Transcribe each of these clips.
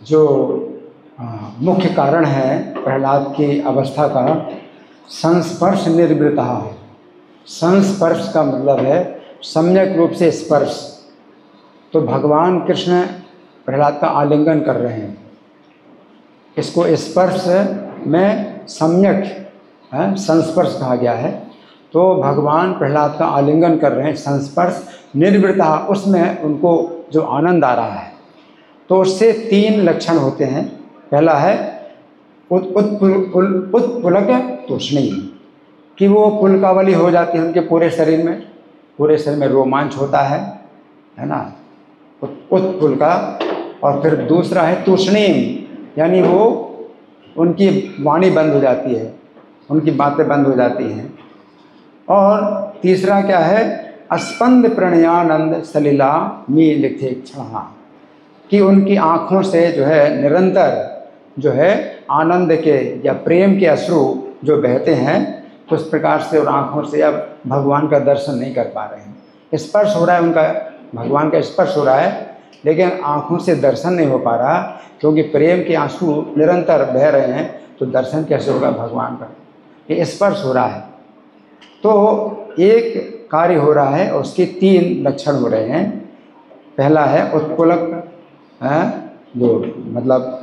जो मुख्य कारण है प्रहलाद की अवस्था का, संस्पर्श निर्वृता। संस्पर्श का मतलब है सम्यक रूप से स्पर्श। तो भगवान कृष्ण प्रहलाद का आलिंगन कर रहे हैं, इसको स्पर्श में सम्यक संस्पर्श कहा गया है। तो भगवान प्रहलाद का आलिंगन कर रहे हैं, संस्पर्श निर्वृता, उसमें उनको जो आनंद आ रहा है। तो उससे 3 लक्षण होते हैं। पहला है उत्पुलक तूष्णी, कि वो पुलकावली हो जाती है उनके पूरे शरीर में रोमांच होता है ना, उत्पुलका। और फिर दूसरा है तूष्णी, यानी वो उनकी वाणी बंद हो जाती है, उनकी बातें बंद हो जाती हैं। और तीसरा क्या है, स्पंद प्रणयानंद सलिला मी लिखे क्षण, कि उनकी आँखों से जो है निरंतर जो है आनंद के या प्रेम के अश्रु जो बहते हैं, तो उस प्रकार से और आँखों से अब भगवान का दर्शन नहीं कर पा रहे हैं। स्पर्श हो रहा है उनका, भगवान का स्पर्श हो रहा है, लेकिन आँखों से दर्शन नहीं हो पा रहा, क्योंकि प्रेम के आंसू निरंतर बह रहे हैं। तो दर्शन कैसे होगा भगवान का, ये स्पर्श हो रहा है। तो एक कार्य हो रहा है और उसके 3 लक्षण हो रहे हैं। पहला है उत्पुलक, जो मतलब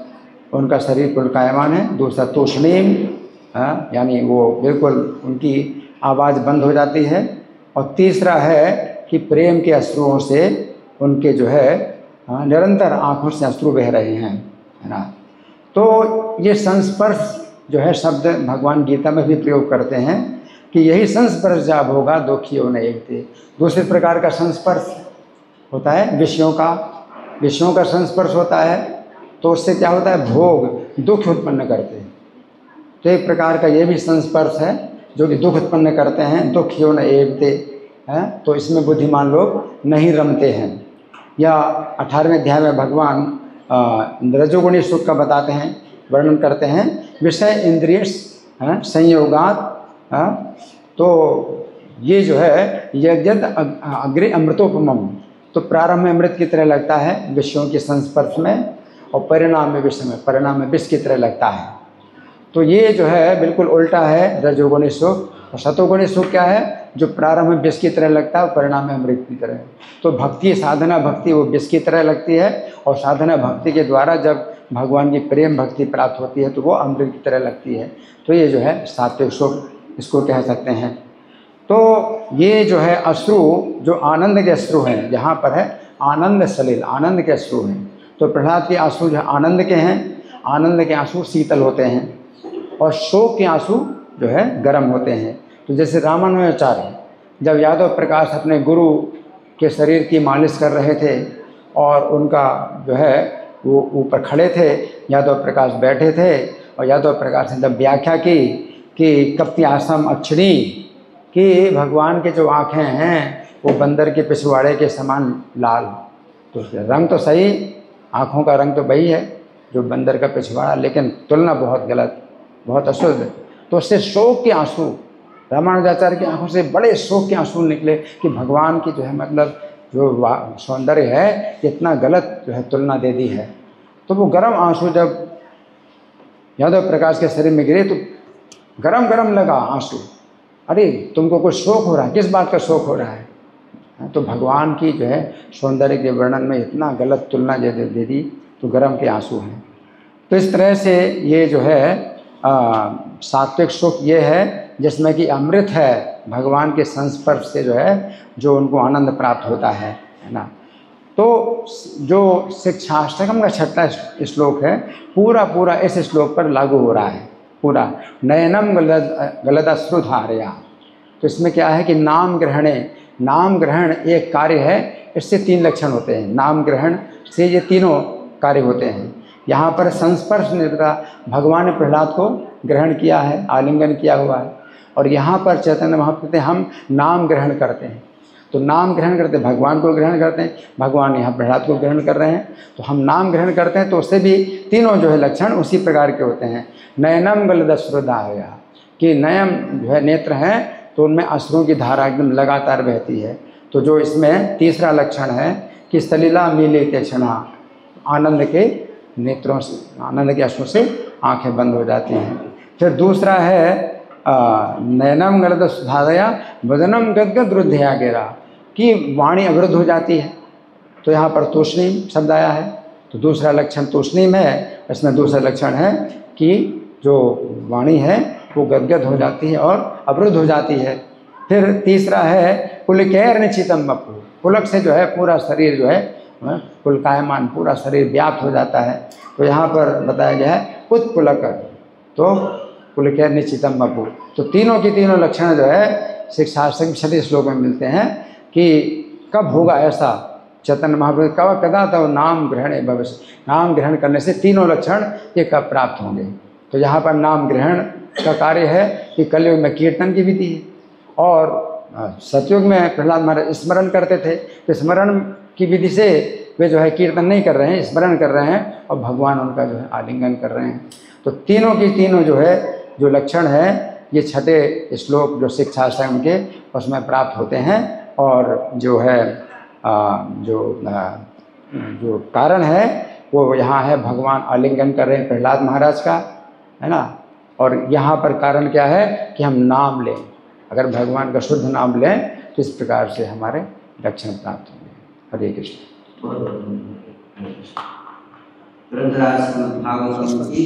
उनका शरीर पुलकायमान है। दूसरा तूष्णीम, यानी वो बिल्कुल उनकी आवाज़ बंद हो जाती है। और तीसरा है कि प्रेम के अश्रुओं से उनके जो है निरंतर आँखों से अश्रु बह रहे हैं, है ना। तो ये संस्पर्श जो है शब्द भगवान गीता में भी प्रयोग करते हैं कि यही संस्पर्श जब होगा दुखियों ने एक थे। दूसरे प्रकार का संस्पर्श होता है विषयों का संस्पर्श होता है, तो उससे क्या होता है, भोग दुख उत्पन्न करते हैं। तो एक प्रकार का ये भी संस्पर्श है जो कि दुख उत्पन्न करते हैं, दुखियों न एवते हैं। तो इसमें बुद्धिमान लोग नहीं रमते हैं। या 18वें अध्याय में भगवान रजोगुणी सुख का बताते हैं, वर्णन करते हैं, विषय इंद्रिय संयोगात। तो ये जो है यज्ञ अग्रे अमृतोपमम, तो प्रारंभ में अमृत की तरह लगता है विषयों के संस्पर्श में, और परिणाम में विष की तरह लगता है। तो ये जो है बिल्कुल उल्टा है रजोगुणी सुख। और सतोगुणी सुख क्या है, जो प्रारंभ में विष की तरह लगता है और परिणाम में अमृत की तरह। तो भक्ति, साधना भक्ति वो विष की तरह लगती है, और साधना भक्ति के द्वारा जब भगवान की प्रेम भक्ति प्राप्त होती है तो वो अमृत की तरह लगती है। तो ये जो है सात्विक सुख इसको कह सकते हैं। तो ये जो है अश्रु, जो आनंद के अश्रु हैं, यहाँ पर है आनंद सलिल, आनंद के अश्रु हैं। तो प्रहलाद के आंसू जो आनंद के हैं, आनंद के आंसू शीतल होते हैं, और शोक के आंसू जो है गर्म होते हैं। तो जैसे रामानुजाचार्य जब यादव प्रकाश अपने गुरु के शरीर की मालिश कर रहे थे, और उनका जो है वो ऊपर खड़े थे, यादव प्रकाश बैठे थे, और यादव प्रकाश ने जब व्याख्या की कि कप्ति आसम अक्षणी, कि भगवान के जो आँखें हैं वो बंदर के पिछवाड़े के समान लाल। तो रंग तो सही, आँखों का रंग तो वही है जो बंदर का पिछवाड़ा, लेकिन तुलना बहुत गलत, बहुत अशुद्ध। तो उससे शोक के आंसू, रामानुजाचार्य की आंखों से बड़े शोक के आंसू निकले कि भगवान की जो है मतलब जो सौंदर्य है इतना गलत जो है तुलना दे दी है। तो वो गर्म आंसू जब यादव प्रकाश के शरीर में गिरे तो गरम गरम लगा आंसू। अरे तुमको कुछ शोक हो रहा है, किस बात का शोक हो रहा है? तो भगवान की जो है सौंदर्य के वर्णन में इतना गलत तुलना दे दी, तो गर्म के आंसू हैं। तो इस तरह से ये जो है सात्विक सुख ये है जिसमें कि अमृत है, भगवान के संस्पर्श से जो है जो उनको आनंद प्राप्त होता है ना। तो जो शिक्षाष्टकम का 6वां श्लोक है, पूरा इस श्लोक पर लागू हो रहा है। पूरा नयनम गलदश्रुधारया। तो इसमें क्या है कि नाम ग्रहण एक कार्य है, इससे 3 लक्षण होते हैं। नाम ग्रहण से ये तीनों कार्य होते हैं। यहाँ पर संस्पर्श निर्भरता, भगवान ने प्रहलाद को ग्रहण किया है, आलिंगन किया हुआ है। और यहाँ पर चैतन्य महाप्रभु हम नाम ग्रहण करते हैं। तो नाम ग्रहण करते हैं, भगवान को ग्रहण करते हैं, भगवान यहाँ प्रहलाद को ग्रहण कर रहे हैं। तो हम नाम ग्रहण करते हैं, तो उससे भी तीनों जो है लक्षण उसी प्रकार के होते हैं। नयनम गलदश्रुधारया, कि नयन जो है नेत्र हैं तो उनमें अश्रुओं की धारा एकदम लगातार बहती है। तो जो इसमें तीसरा लक्षण है कि सलिला मीलिते क्षणा, आनंद के नेत्रों से, आनंद के अश्रु से आंखें बंद हो जाती हैं। फिर दूसरा है नयनम गलत सुधादया वदनम गदगद रुद्धया गिरा, कि वाणी अवरुद्ध हो जाती है, तो यहाँ पर तूष्णीम शब्द आया है। तो दूसरा लक्षण तूष्णीम है, इसमें दूसरा लक्षण है कि जो वाणी है वो गदगद हो जाती है और अवरुद्ध हो जाती है। फिर तीसरा है पुलकैर निश्चितम बपु, पुलक से जो है पूरा शरीर जो है पुलकायमान, पूरा शरीर व्याप्त हो जाता है। तो यहाँ पर बताया गया है उत्पुलक, तो पुलकैर निश्चितम बपु। तो तीनों की तीनों लक्षण जो है शिक्षाशास्त्र के 6 श्लोक में मिलते हैं कि कब होगा ऐसा, चैतन्य महाप्रभु कब कदा तब नाम ग्रहण भविष्य, नाम ग्रहण करने से तीनों लक्षण ये कब प्राप्त होंगे। तो यहाँ पर नाम ग्रहण का कार्य है कि कलयुग में कीर्तन की विधि है, और सतयुग में प्रहलाद महाराज स्मरण करते थे, तो स्मरण की विधि से वे जो है कीर्तन नहीं कर रहे हैं, स्मरण कर रहे हैं, और भगवान उनका जो है आलिंगन कर रहे हैं। तो तीनों की तीनों जो है जो लक्षण है ये 6 श्लोक जो शिक्षा संघ के उसमें प्राप्त होते हैं। और जो है जो कारण है वो यहाँ है, भगवान आलिंगन कर रहे हैं प्रहलाद महाराज का, है ना। और यहाँ पर कारण क्या है कि हम नाम लें, अगर भगवान का शुद्ध नाम लें तो इस प्रकार से हमारे लक्षण प्राप्त होंगे। हरे कृष्ण। भागवतम की